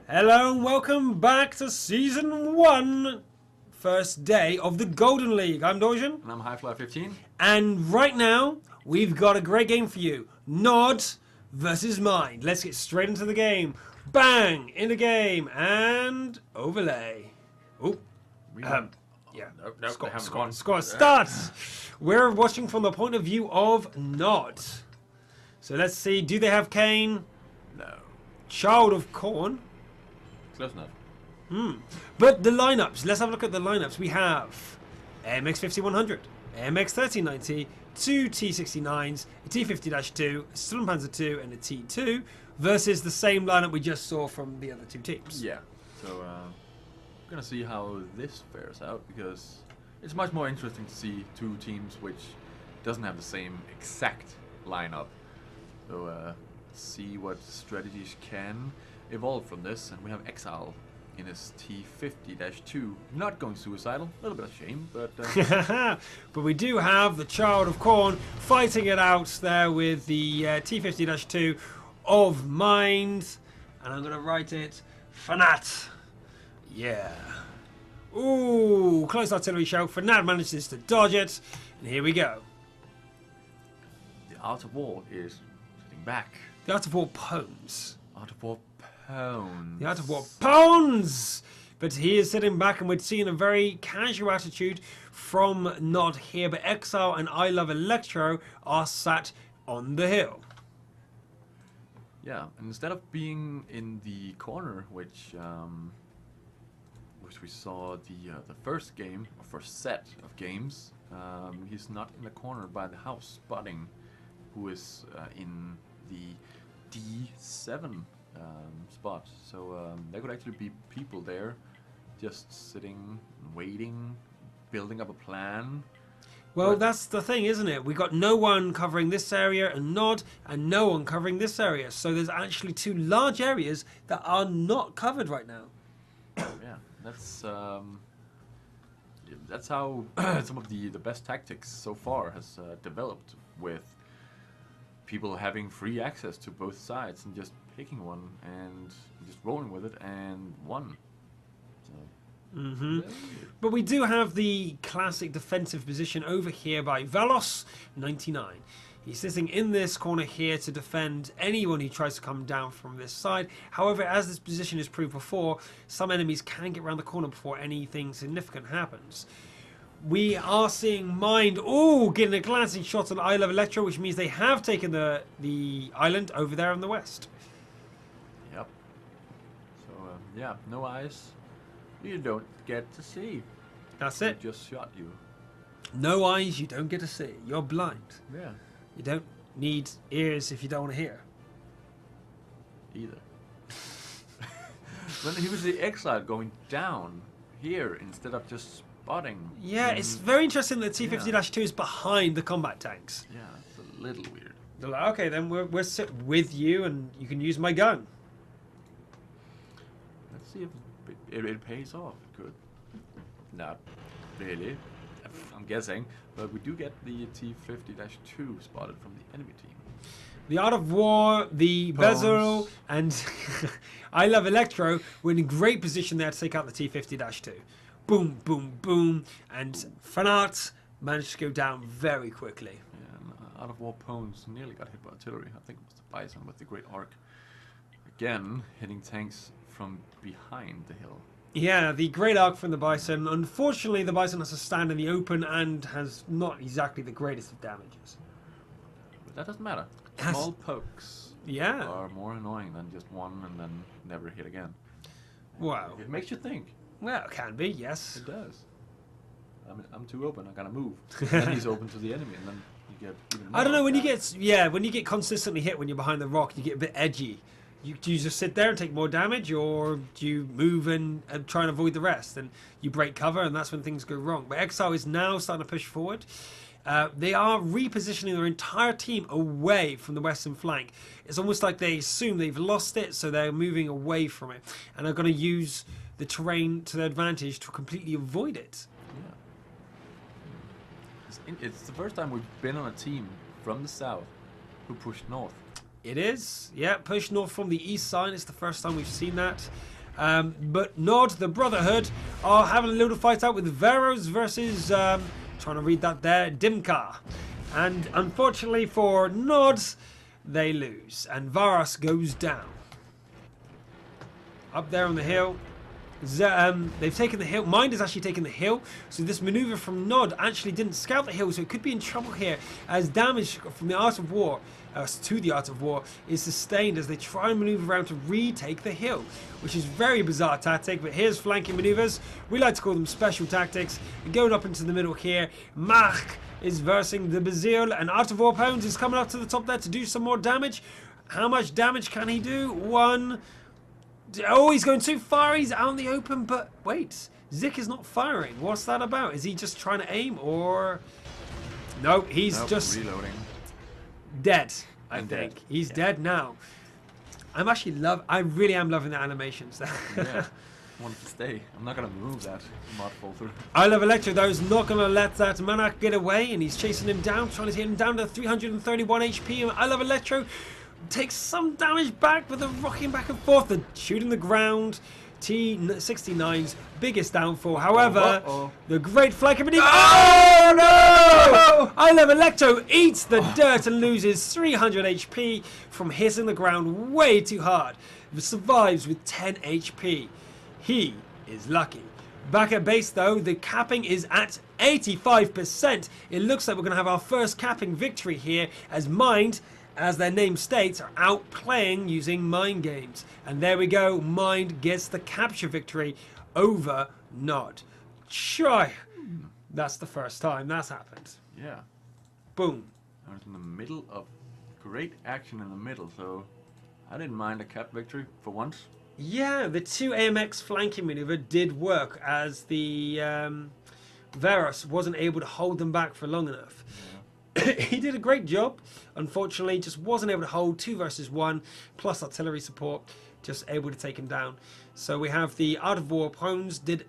Hello and welcome back to Season 1, first day of the Golden League. I'm Dorjan. And I'm Highfly15. And right now, we've got a great game for you. Nod versus Mind. Let's get straight into the game. Bang! In the game. And overlay. Oh. Yeah. No, Score starts. We're watching from the point of view of Nod. So let's see. Do they have Kane? No. Child of Corn? Close enough. But the lineups, let's have a look at the lineups. We have MX5100, MX1390, two T69s, a T50-2, a Sturmpanzer 2, and a T2 versus the same lineup we just saw from the other two teams. Yeah. So we're gonna see how this fares out because it's much more interesting to see two teams which doesn't have the same exact lineup. So see what strategies can evolve from this, and we have Exile in his T50-2, not going suicidal, a little bit of shame, but but we do have the Child of Corn fighting it out there with the T50-2 of Mind, and I'm gonna write it Fanat. Yeah. Ooh, close artillery shell. Fanat manages to dodge it, and here we go. the Art of War is sitting back. The Art of War pawns. Art of War pounds. The Art of War pawns! But he is sitting back, and we're seeing a very casual attitude from Nod here. But Exile and I Love Electro are sat on the hill. Yeah, and instead of being in the corner, which we saw the first game, or first set of games, he's not in the corner by the house, spotting who is in the D7 spot. So there could actually be people there just sitting, waiting, building up a plan. Well, But- that's the thing, isn't it? We got no one covering this area and Nod, and no one covering this area. So there's actually two large areas that are not covered right now. Yeah, that's how some of the best tactics so far has developed, with people having free access to both sides and just picking one and just rolling with it and won. So, But we do have the classic defensive position over here by Valos 99. He's sitting in this corner here to defend anyone who tries to come down from this side. However, as this position is proved before, some enemies can get around the corner before anything significant happens. We are seeing Mind, getting a glancing shot on I Love Electro, which means they have taken the island over there in the west. yep. So yeah, no eyes. You don't get to see. That's They it. just shot you. No eyes, you don't get to see. You're blind. Yeah. You don't need ears if you don't want to hear. Either. When he was the exile going down here instead of just spotting. Yeah, it's very interesting that T50-2 is behind the combat tanks. Yeah, it's a little weird. They're like, okay, then we're sit with you and you can use my gun. Let's see if it pays off. It could. Not really. I'm guessing. But we do get the T50-2 spotted from the enemy team. The Art of War, the Pawns. Bezel, and I Love Electro were in a great position there to take out the T50-2. Boom, boom, boom. And Fanat managed to go down very quickly. Yeah, and Out of War Pawns nearly got hit by artillery. I think it was the Bison with the great arc. Again, hitting tanks from behind the hill. Yeah, the great arc from the Bison. Unfortunately, the Bison has to stand in the open and has not exactly the greatest of damages. But that doesn't matter. Has- Small pokes Yeah. are more annoying than just one and then never hit again. Wow. It makes you think. Well, it can be, yes. It does. I mean, I'm too open. I gotta move. Then he's open to the enemy, and then you get even more. I don't know, when you damage. when you get consistently hit when you're behind the rock, you get a bit edgy. Do you just sit there and take more damage, or do you move and try and avoid the rest? And you break cover, and that's when things go wrong. But Exile is now starting to push forward. They are repositioning their entire team away from the western flank. It's almost like they assume they've lost it, so they're moving away from it. And are going to use the terrain to their advantage to completely avoid it. Yeah. It's the first time we've been on a team from the south who pushed north. It is. Yeah, push north from the east side. It's the first time we've seen that. But Nod, the Brotherhood, are having a little fight out with Veros versus, trying to read that there, Dimka. And unfortunately for Nod, they lose. And Varos goes down. Up there on the hill. They've taken the hill. Mind has actually taken the hill. So this maneuver from Nod actually didn't scout the hill. So it could be in trouble here as damage from the Art of War to the Art of War is sustained as they try and maneuver around to retake the hill, which is very bizarre tactic. But here's flanking maneuvers. We like to call them special tactics. And going up into the middle here, Mach is versing the Bazil, and Art of War Pounds is coming up to the top there to do some more damage. How much damage can he do? One. Oh, he's going too far. He's out in the open. But wait, Zik is not firing. What's that about? Is he just trying to aim, or no? He's just reloading. Dead. I think he's dead now. I really am loving the animations. Yeah. I want it to stay. I'm not gonna move that mod fall through. I Love Electro though is not gonna let that Monarch get away, and he's chasing him down, trying to get him down to 331 HP. And I Love Electro takes some damage back with the rocking back and forth, the shooting the ground. T69's biggest downfall. However, the great flanker beneath. Oh no! I Love Electro eats the dirt and loses 300 HP from hitting the ground way too hard. He survives with 10 HP. He is lucky. Back at base though, the capping is at 85%. It looks like we're going to have our first capping victory here as Mind, as their name states, are outplaying using mind games. And there we go, Mind gets the capture victory over Nod. Sure, that's the first time that's happened. Yeah. Boom. I was in the middle of great action in the middle, so I didn't mind a cap victory for once. Yeah, the 2 AMX flanking maneuver did work as the Veros wasn't able to hold them back for long enough. Yeah. He did a great job. Unfortunately, just wasn't able to hold 2 versus 1, plus artillery support, just able to take him down. So we have the Art of War Pones did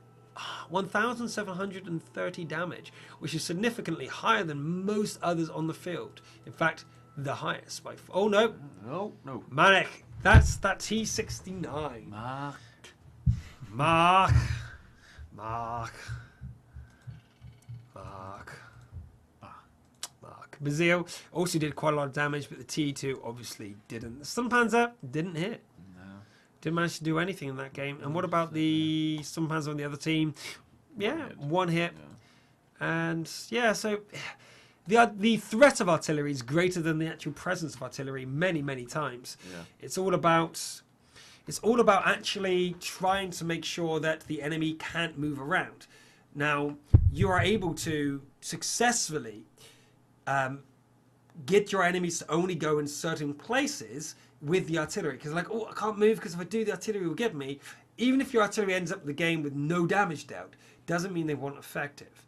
1,730 damage, which is significantly higher than most others on the field. In fact, the highest by. Oh no! No. Manic. That's that T69. Mark. Bazil also did quite a lot of damage, but the T2 obviously didn't. The Sturmpanzer didn't hit. No. Didn't manage to do anything in that game. And what about the Sturmpanzer on the other team? Yeah, one hit. Yeah. And yeah, so the threat of artillery is greater than the actual presence of artillery many times. Yeah. It's all about actually trying to make sure that the enemy can't move around. Now, you are able to successfully get your enemies to only go in certain places with the artillery, because like, oh, I can't move because if I do, the artillery will get me. Even if your artillery ends up the game with no damage dealt, doesn't mean they weren't effective.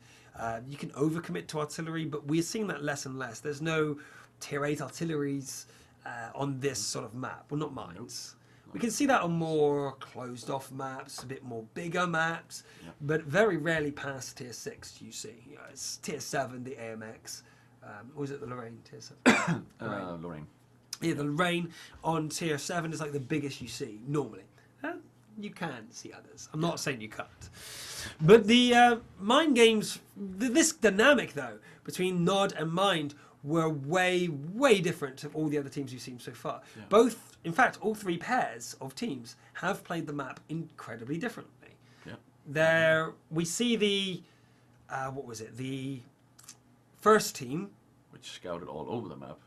You can overcommit to artillery, but we're seeing that less and less. There's no tier 8 artilleries on this sort of map. Well, not mines. We can see that on more closed off maps, a bit more bigger maps, but very rarely past tier 6 you see. You know, it's tier 7, the AMX. Or was it the Lorraine tier 7? Lorraine. Yeah, the Lorraine on tier 7 is like the biggest you see normally. You can see others. I'm not saying you can't. But the Mind games, this dynamic though, between Nod and Mind were way different to all the other teams you've seen so far. Yeah. Both, in fact, all 3 pairs of teams have played the map incredibly differently. Yeah. There, we see the, the first team, which scouted all over the map.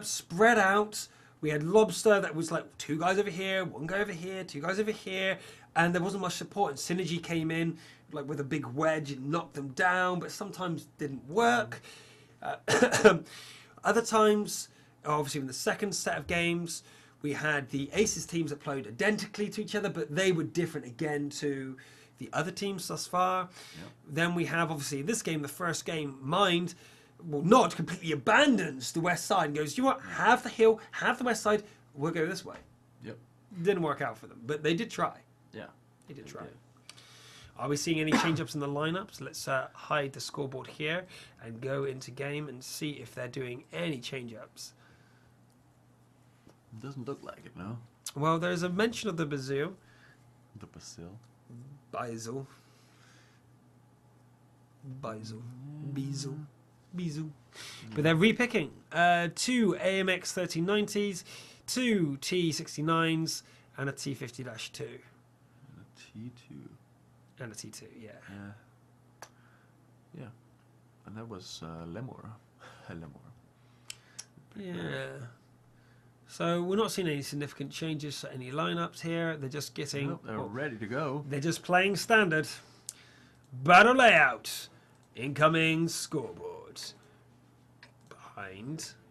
Spread out. We had Lobster that was like 2 guys over here, 1 guy over here, 2 guys over here, and there wasn't much support. And Synergy came in like with a big wedge and knocked them down, but sometimes didn't work. Other times, obviously in the second set of games, we had the Aces teams that played identically to each other, but they were different again to the other teams thus far. Yep. Then we have, obviously, in this game, the first game, Mind, well, Nod completely abandons the west side and goes, you know what, have the hill, have the west side, we'll go this way. Yep. Didn't work out for them, but they did try. Yeah. They did try. Are we seeing any change-ups in the lineups? Let's hide the scoreboard here and go into game and see if they're doing any change-ups. Doesn't look like it, no. Well, there's a mention of the Bazil. The Basil. Beisel. Beisel. But they're repicking 2 AMX 1390s, 2 T69s, and a T50-2. A T2. And a T2, yeah. Yeah. And that was Lemur. Lemur. Yeah. So we're not seeing any significant changes to any lineups here. They're just getting... Nope, they're ready to go. They're just playing standard. Battle layout. Incoming scoreboard. Behind